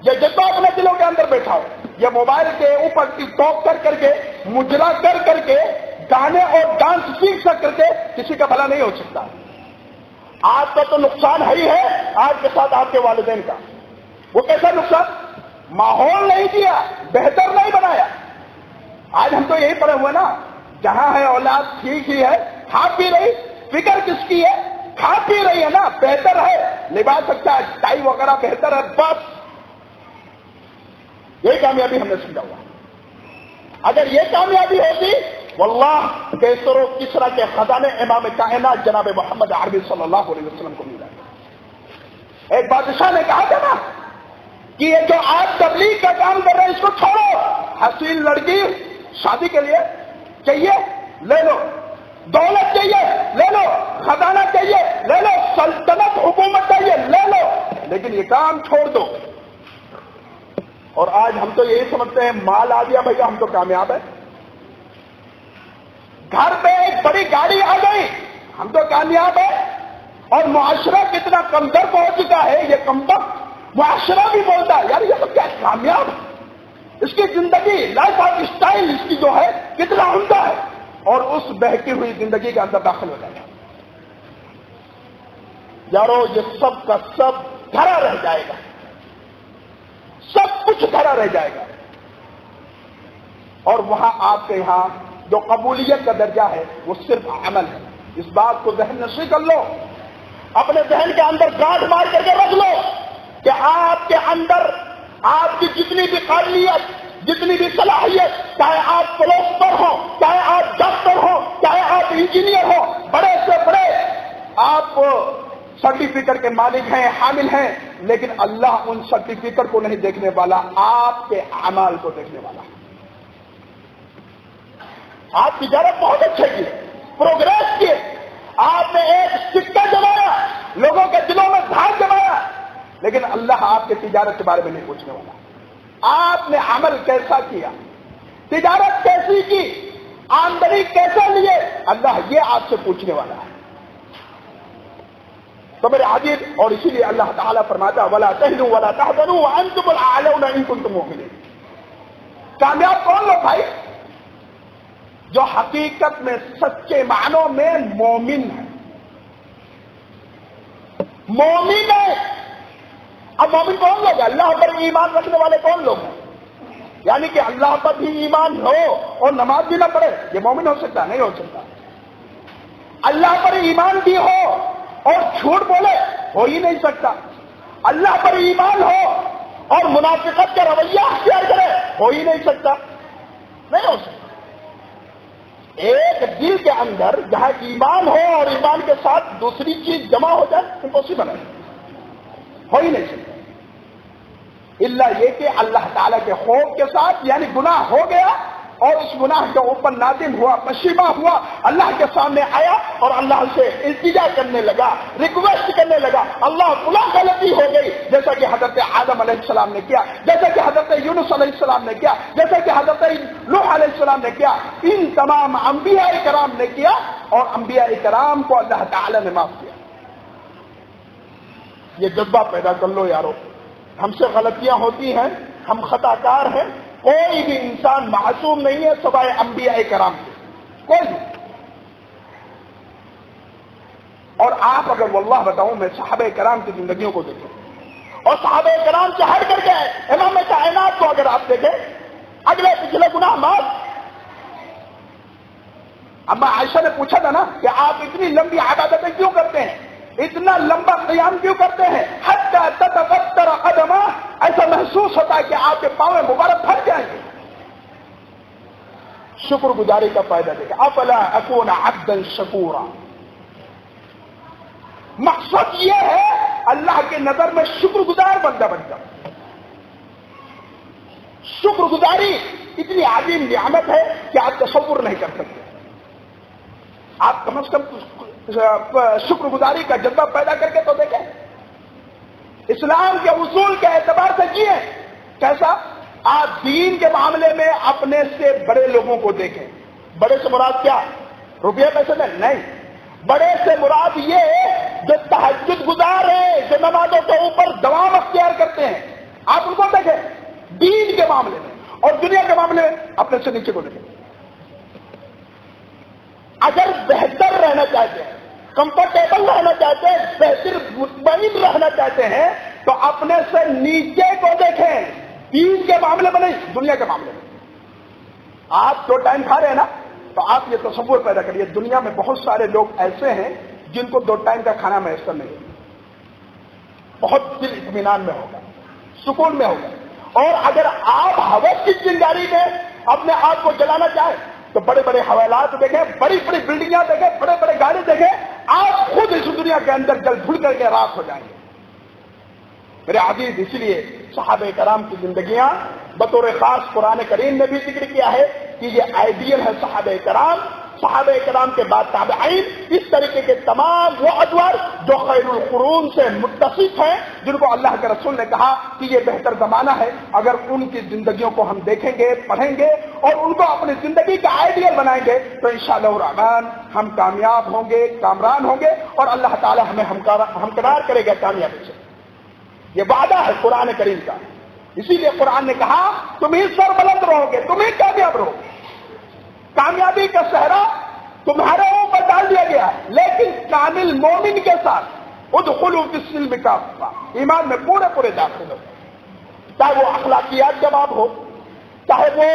یہ جذبہ اپنے دلوں کے اندر بیٹھاؤ۔ یہ موبائل کے اوپر ٹک ٹاک کر کے، مجرا کر کے، گانے اور ڈانس سیکھ کر کے کسی کا بھلا نہیں ہو سکتا۔ آج کا تو نقصان ہے ہی ہے، آج کے ساتھ آپ کے والدین کا۔ وہ کیسا نقصان؟ ماحول نہیں دیا، بہتر نہیں بنایا۔ آج ہم تو یہی پڑے ہوئے نا، جہاں ہے اولاد ٹھیک ہی ہے، کھا پی رہی، فکر کس کی ہے؟ کھا پی رہی ہے نا، بہتر ہے، لباس اچھا ہے، ٹائی وغیرہ بہتر ہے، بس یہی کامیابی ہم نے سمجھا ہوا۔ اگر یہ کامیابی ہوتی، واللہ کیسر و کسرا کے خزانے امام کائنات جناب محمد عربی صلی اللہ علیہ وسلم کو ملا۔ ایک بادشاہ نے کہا تھا نا کہ یہ جو آپ تبلیغ کا کام کر رہے ہیں اس کو چھوڑو، حسین لڑکی شادی کے لیے چاہیے لے لو، دولت چاہیے لے لو، خزانہ چاہیے لے لو، سلطنت حکومت چاہیے لے لو، لیکن یہ کام چھوڑ دو۔ اور آج ہم تو یہی سمجھتے ہیں مال آ گیا بھیا ہم تو کامیاب ہے، گھر پہ ایک بڑی گاڑی آ گئی ہم تو کامیاب ہے، اور معاشرہ کتنا کمتر پہنچ چکا ہے، یہ کمبخت معاشرہ بھی بولتا ہے یار یہ تو کیا کامیاب ہے، اس کی زندگی لائف اسٹائل اس کی جو ہے کتنا عمدہ ہے، اور اس بہتی ہوئی زندگی کے اندر داخل ہو جائے گا۔ یارو یہ سب کا سب دھرا رہ جائے گا، سب کچھ دھرا رہ جائے گا، اور وہاں آپ کے یہاں جو قبولیت کا درجہ ہے وہ صرف عمل ہے۔ اس بات کو ذہن نشین کر لو، اپنے ذہن کے اندر گاٹھ مار کر کے رکھ لو کہ آپ کے اندر آپ کی جتنی بھی قابلیت، جتنی بھی صلاحیت، چاہے آپ فلسفر ہو، چاہے آپ ڈاکٹر ہو، چاہے آپ انجینئر ہو، بڑے سے بڑے آپ سرٹیفکیٹ کے مالک ہیں، حامل ہیں، لیکن اللہ ان سرٹیفکیٹ کو نہیں دیکھنے والا، آپ کے اعمال کو دیکھنے والا۔ آپ تجارت بہت اچھے کی، پروگریس کیے، آپ نے ایک سکہ جمایا، لوگوں کے دلوں میں دھاگ جمایا، لیکن اللہ آپ کے تجارت کے بارے میں نہیں پوچھنے والا۔ آپ نے عمل کیسا کیا، تجارت کیسی کی، آمدنی کیسے لیے، اللہ یہ آپ سے پوچھنے والا ہے۔ تو میرے عزیز، اور اسی لیے اللہ تعالیٰ فرماتا وَلَا تَهِنُوا وَلَا تَحْزَنُوا وَأَنْتُمُ الْأَعْلَوْنَ إِن كُنتُم مُؤْمِنِينَ۔ کامیاب کون لوگ بھائی؟ جو حقیقت میں سچے معنوں میں مومن ہے، مومن ہے۔ اب مومن کون لوگ ہیں؟ اللہ پر ایمان رکھنے والے کون لوگ ہیں؟ یعنی کہ اللہ پر بھی ایمان ہو اور نماز بھی نہ پڑھے، یہ مومن ہو سکتا؟ نہیں ہو سکتا۔ اللہ پر ایمان بھی ہو اور جھوٹ بولے، ہو ہی نہیں سکتا۔ اللہ پر ایمان ہو اور منافقت کا رویہ اختیار کرے، ہو ہی نہیں سکتا، نہیں ہو سکتا۔ ایک دل کے اندر جہاں ایمان ہو اور ایمان کے ساتھ دوسری چیز جمع ہو جائے، امپوسیبل ہے، ہو ہی نہیں سکتا۔ اللہ یہ کہ اللہ تعالیٰ کے خوف کے ساتھ، یعنی گناہ ہو گیا اور اس گناہ کے اوپر نادم ہوا، پشیماں ہوا، اللہ کے سامنے آیا اور اللہ سے التجا کرنے لگا، ریکویسٹ کرنے لگا، اللہ فلاں غلطی ہو گئی، جیسا کہ حضرت آدم علیہ السلام نے کیا، جیسا کہ حضرت یونس علیہ السلام نے کیا، جیسا کہ حضرت نوح علیہ السلام نے کیا، ان تمام انبیاء کرام نے کیا، اور انبیاء کرام کو اللہ تعالی نے معاف کیا۔ یہ جذبہ پیدا کر لو یارو، ہم سے غلطیاں ہوتی ہیں، ہم خطا کار ہیں، کوئی بھی انسان معصوم نہیں ہے سوائے انبیاء کرام سے، کوئی بھی۔ اور آپ اگر واللہ بتاؤں میں صحابہ کرام کی زندگیوں کو دیکھیں اور صحابہ کرام سے ہٹ کر کے امام کائنات کو اگر آپ دیکھیں، اگلے پچھلے گناہ معاف۔ اما عائشہ نے پوچھا تھا نا کہ آپ اتنی لمبی عبادتیں کیوں کرتے ہیں، اتنا لمبا قیام کیوں کرتے ہیں، حتی تتفطر قدمہ، ایسا محسوس ہوتا ہے کہ آپ کے پاؤں مبارک پھٹ جائیں گے۔ شکر گزاری کا فائدہ دیکھیں، افلا اکون عبدا شکورا، مقصد یہ ہے اللہ کے نظر میں شکر گزار بندہ بن جاؤ۔ شکر گزاری اتنی عظیم نعمت ہے کہ آپ تصور نہیں کر سکتے۔ آپ کم از کم شکر گزاری کا جذبہ پیدا کر کے تو دیکھیں، اسلام کے اصول کے اعتبار سے جیے کیسا۔ آپ دین کے معاملے میں اپنے سے بڑے لوگوں کو دیکھیں۔ بڑے سے مراد کیا؟ روپیہ پیسے میں نہیں، بڑے سے مراد یہ جو تہجد گزار ہیں، جو نمازوں کے اوپر دوام اختیار کرتے ہیں، آپ ان کو دیکھیں دین کے معاملے میں، اور دنیا کے معاملے میں اپنے سے نیچے کو دیکھیں۔ اگر بہتر رہنا چاہتے ہیں، کمفرٹیبل رہنا چاہتے ہیں، بہتر مطمئن رہنا چاہتے ہیں تو اپنے سے نیچے کو دیکھیں، دین کے معاملے میں نہیں، دنیا کے معاملے میں۔ آپ 2 ٹائم کھا رہے ہیں نا، تو آپ یہ تصور پیدا کریے دنیا میں بہت سارے لوگ ایسے ہیں جن کو 2 ٹائم کا کھانا میسر نہیں ہے، بہت دل اطمینان میں ہوگا، سکون میں ہوگا۔ اور اگر آپ ہوس کی چنگاری میں اپنے آپ کو جلانا چاہیں تو بڑے بڑے حوالات دیکھیں، بڑی بڑی بلڈنگاں دیکھیں، بڑے بڑے گاڑی دیکھیں، آپ خود اس دنیا کے اندر جل بھول کر کے راکھ ہو جائیں گے۔ میرے عزیز، اس لیے صحابہ کرام کی زندگیاں بطور خاص قرآن کریم نے بھی ذکر کیا ہے کہ یہ آئیڈیل ہے صحابہ کرام۔ صحابہ کرام کے بعد تابعین، اس طریقے کے تمام وہ ادوار جو خیر القرون سے متصف ہیں، جن کو اللہ کے رسول نے کہا کہ یہ بہتر زمانہ ہے۔ اگر ان کی زندگیوں کو ہم دیکھیں گے، پڑھیں گے اور ان کو اپنی زندگی کا آئیڈیل بنائیں گے تو انشاءاللہ الرحمن ہم کامیاب ہوں گے، کامران ہوں گے، اور اللہ تعالی ہمیں ہمکنار کرے گا کامیابی سے۔ یہ وعدہ ہے قرآن کریم کا۔ اسی لیے قرآن نے کہا تم ہی سربلند رہو گے، تم ہی کامیاب رہو گے، کامیابی کا صحرا تمہارے اوپر ڈال دیا گیا ہے، لیکن کامل مومن کے ساتھ ادخلوا فی السلم کافہ، ایمان میں پورے داخل ہو، چاہے وہ اخلاقیات کا باب ہو، چاہے وہ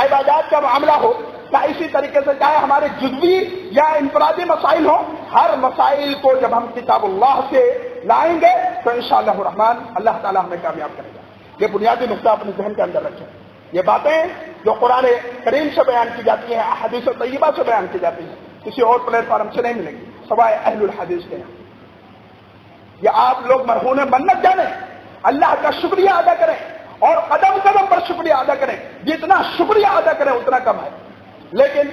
عبادات کا معاملہ ہو، چاہے اسی طریقے سے چاہے ہمارے جزوی یا انفرادی مسائل ہو، ہر مسائل کو جب ہم کتاب اللہ سے لائیں گے تو انشاءاللہ الرحمن اللہ تعالی ہمیں کامیاب کرے گا۔ یہ بنیادی نقطہ اپنے ذہن کے اندر رکھیں۔ یہ باتیں جو قرآن کریم سے بیان کی جاتی ہیں، احادیث طیبہ سے بیان کی جاتی ہیں، کسی اور پلیٹ فارم سے نہیں ملیں گی سوائے اہل الحدیث کے یہاں۔ یہ آپ لوگ مرہون منت جانیں، اللہ کا شکریہ ادا کریں اور قدم قدم پر شکریہ ادا کریں۔ جتنا شکریہ ادا کریں اتنا کم ہے، لیکن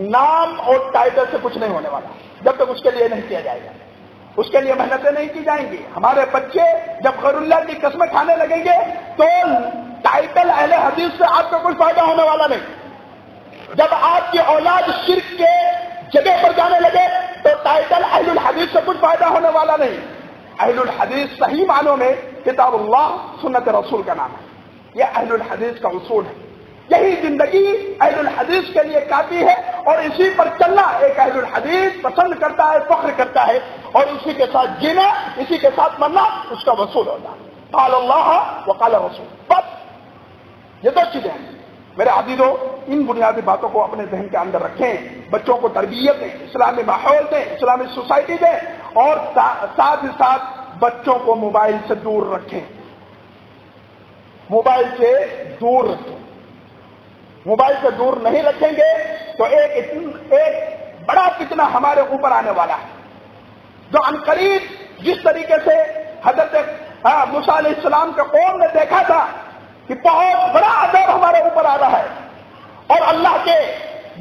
نام اور ٹائٹل سے کچھ نہیں ہونے والا جب تک اس کے لیے نہیں کیا جائے گا، اس کے لیے محنتیں نہیں کی جائیں گی۔ ہمارے بچے جب غیر اللہ کی قسمیں کھانے لگیں گے تو ٹائٹل اہل حدیث سے آپ کو کوئی فائدہ ہونے والا نہیں۔ جب آپ کی اولاد شرک کے جگہ پر جانے لگے تو ٹائٹل اہل الحدیث سے کچھ فائدہ ہونے والا نہیں۔ اہل الحدیث صحیح معنوں میں کتاب اللہ سنت رسول کا نام ہے، یہ اہل الحدیث کا اصول ہے۔ یہی زندگی اہل الحدیث کے لیے کافی ہے، اور اسی پر چلنا ایک اہل الحدیث پسند کرتا ہے، فخر کرتا ہے، اور اسی کے ساتھ جینا، اسی کے ساتھ مرنا اس کا وصول ہوتا ہے۔ قال اللہ وقال رسول، بس یہ 2 چیزیں ہیں۔ میرے عزیزو، ان بنیادی باتوں کو اپنے ذہن کے اندر رکھیں، بچوں کو تربیت دیں، اسلامی ماحول دیں، اسلامی سوسائٹی دیں، اور ساتھ ہی ساتھ بچوں کو موبائل سے دور رکھیں، موبائل سے دور رکھیں۔ موبائل سے دور نہیں رکھیں گے تو ایک بڑا فتنہ ہمارے اوپر آنے والا ہے، جو عنقریب جس طریقے سے حضرت موسیٰ علیہ السلام کے قوم نے دیکھا تھا کہ بہت بڑا عذاب ہمارے اوپر آ رہا ہے، اور اللہ کے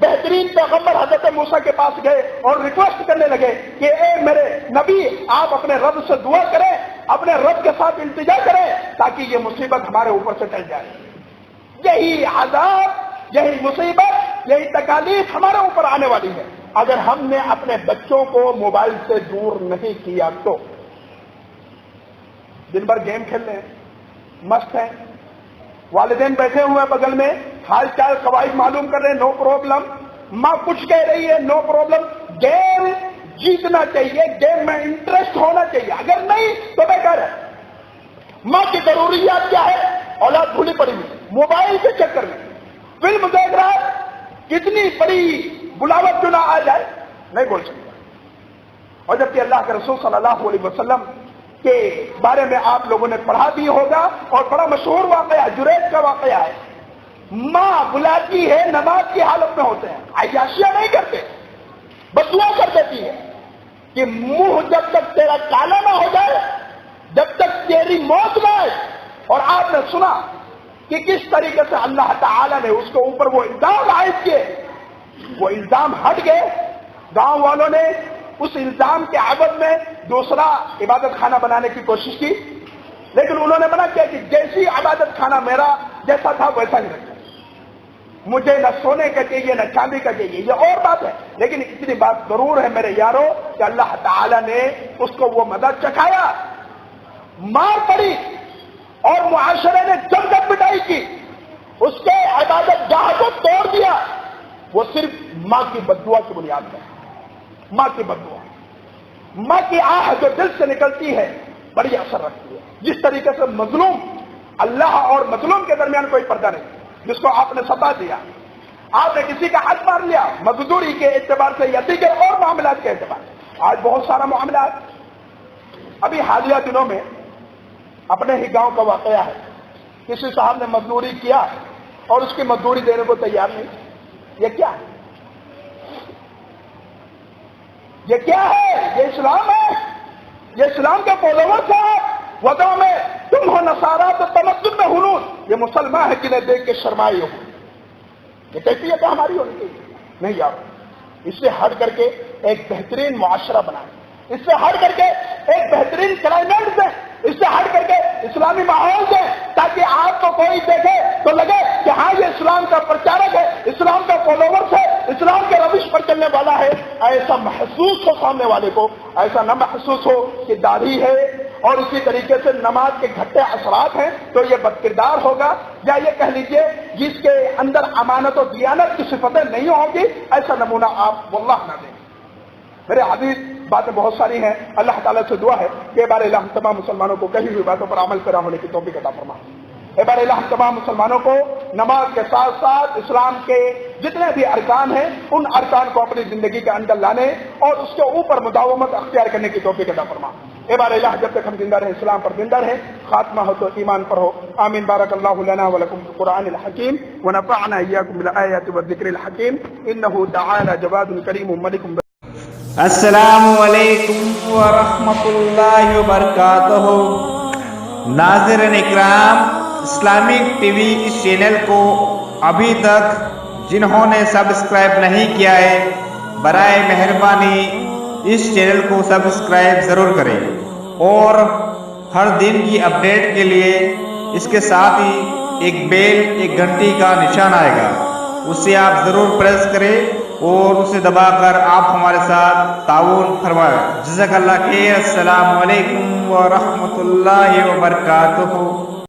بہترین پیغمبر حضرت موسیٰ کے پاس گئے اور ریکویسٹ کرنے لگے کہ اے میرے نبی، آپ اپنے رب سے دعا کریں، اپنے رب کے ساتھ التجا کریں تاکہ یہ مصیبت ہمارے اوپر سے ٹل جائے۔ یہی عذاب، یہی مصیبت، یہی تکالیف ہمارے اوپر آنے والی ہے اگر ہم نے اپنے بچوں کو موبائل سے دور نہیں کیا تو۔ دن بھر گیم کھیل رہے ہیں، مست ہیں، والدین بیٹھے ہوئے بغل میں حال چال قواعد معلوم کر رہے ہیں، نو پرابلم. ماں کچھ کہہ رہی ہے، نو پرابلم. گیم جیتنا چاہیے، گیم میں انٹرسٹ ہونا چاہیے، اگر نہیں تو بیکار ہے. ماں کی ضروریات کیا ہے؟ اولاد بھولی پڑی ہوئی موبائل کے چکر میں فلم دیکھ رہا ہے، کتنی بڑی بلاوٹ کیوں نہ آ جائے نہیں بول سکتا. اور جبکہ اللہ کے رسول صلی اللہ علیہ وسلم کے بارے میں آپ لوگوں نے پڑھا بھی ہوگا، اور بڑا مشہور واقعہ جریج کا واقعہ ہے. ماں بلاتی ہے، نماز کی حالت میں ہوتے ہیں، عیاشیاں نہیں کرتے، بس دعا کر دیتی ہے کہ منہ جب تک تیرا کالا نہ ہو جائے، جب تک تیری موت نہ آئے. اور آپ نے سنا کہ کس طریقے سے اللہ تعالی نے اس کے اوپر وہ الزام عائد کیے. وہ الزام ہٹ گئے، گاؤں والوں نے اس الزام کے عوض میں دوسرا عبادت خانہ بنانے کی کوشش کی، لیکن انہوں نے منع کیا کہ جیسی عبادت خانہ میرا جیسا تھا ویسا ہی رکھا، مجھے نہ سونے کا چاہیے نہ چاندی کا چاہیے. یہ اور بات ہے، لیکن اتنی بات ضرور ہے میرے یارو کہ اللہ تعالی نے اس کو وہ مدد چکھایا، مار پڑی، اور معاشرے نے جمگٹ پٹائی کی، اس کے عبادت گاہ کو توڑ دیا. وہ صرف ماں کی بددعا کی بنیاد پر. ماں کی بددعا، ماں کی آہ جو دل سے نکلتی ہے بڑی اثر رکھتی ہے. جس طریقے سے مظلوم، اللہ اور مظلوم کے درمیان کوئی پردہ نہیں، جس کو آپ نے ستا دیا، آپ نے کسی کا حق مار لیا مزدوری کے اعتبار سے یا دیگر اور معاملات کے اعتبار سے. آج بہت سارا معاملات، ابھی حالیہ دنوں میں اپنے ہی گاؤں کا واقعہ ہے، کسی صاحب نے مزدوری کیا اور اس کی مزدوری دینے کو تیار نہیں. یہ کیا ہے؟ یہ کیا ہے؟ یہ اسلام ہے؟ یہ اسلام کے فالوورز ہیں. وضع میں تم ہو نصارا تو تمدن میں ہنود. یہ مسلمان ہے جنہیں دیکھ کے شرمائے ہو. یہ کیفیت ہماری ہونی چاہیے نہیں یار. اس سے ہٹ کر کے ایک بہترین معاشرہ بنائیں، اس سے ہٹ کر کے ایک بہترین کلائمیٹ دیں، اس سے ہٹ کر کے اسلامی ماحول دیں، تاکہ آپ کو کوئی دیکھے تو لگے کہ ہاں یہ اسلام کا پرچارک ہے، اسلام کا فالوورز ہے، اسلام کے روش پر چلنے والا ہے. ایسا محسوس ہو سامنے والے کو، ایسا نہ محسوس ہو کہ داڑھی ہے اور اسی طریقے سے نماز کے گھٹے اثرات ہیں تو یہ بد کردار ہوگا، یا یہ کہہ لیجئے جس کے اندر امانت و دیانت کی صفتیں نہیں ہوں گی. ایسا نمونہ آپ واللہ نہ دیں. میرے عزیز، باتیں بہت ساری ہیں. اللہ تعالیٰ سے دعا ہے کہ بار الہ تمام مسلمانوں کو کہی ہوئی باتوں پر عمل پیرا ہونے کی توفیق عطا فرما. بار الہ تمام مسلمانوں کو نماز کے ساتھ ساتھ اسلام کے جتنے بھی ارکان ہیں ان ارکان کو اپنی زندگی کے اندر لانے اور اس کے اوپر مداومت اختیار کرنے کی توفیق عطا فرما. بار الہ جب تک ہم زندہ رہیں اسلام پر زندہ رہیں، خاتمہ ہو تو ایمان پر ہو. آمین. بارک اللہ لنا ولکم فی القرآن الحکیم ونفعنا ایاکم بالآیات والذکر الحکیم انہ تعالی جواد کریم ملک. السلام علیکم ورحمۃ اللہ وبرکاتہ. ناظرین اکرام، اسلامک ٹی وی اس چینل کو ابھی تک جنہوں نے سبسکرائب نہیں کیا ہے، برائے مہربانی اس چینل کو سبسکرائب ضرور کریں، اور ہر دن کی اپڈیٹ کے لیے اس کے ساتھ ہی ایک بیل، ایک گھنٹی کا نشان آئے گا، اسے آپ ضرور پریس کریں اور اسے دبا کر آپ ہمارے ساتھ تعاون فرمائیں. جزاک اللہ خیر. السلام علیکم ورحمۃ اللہ وبرکاتہ.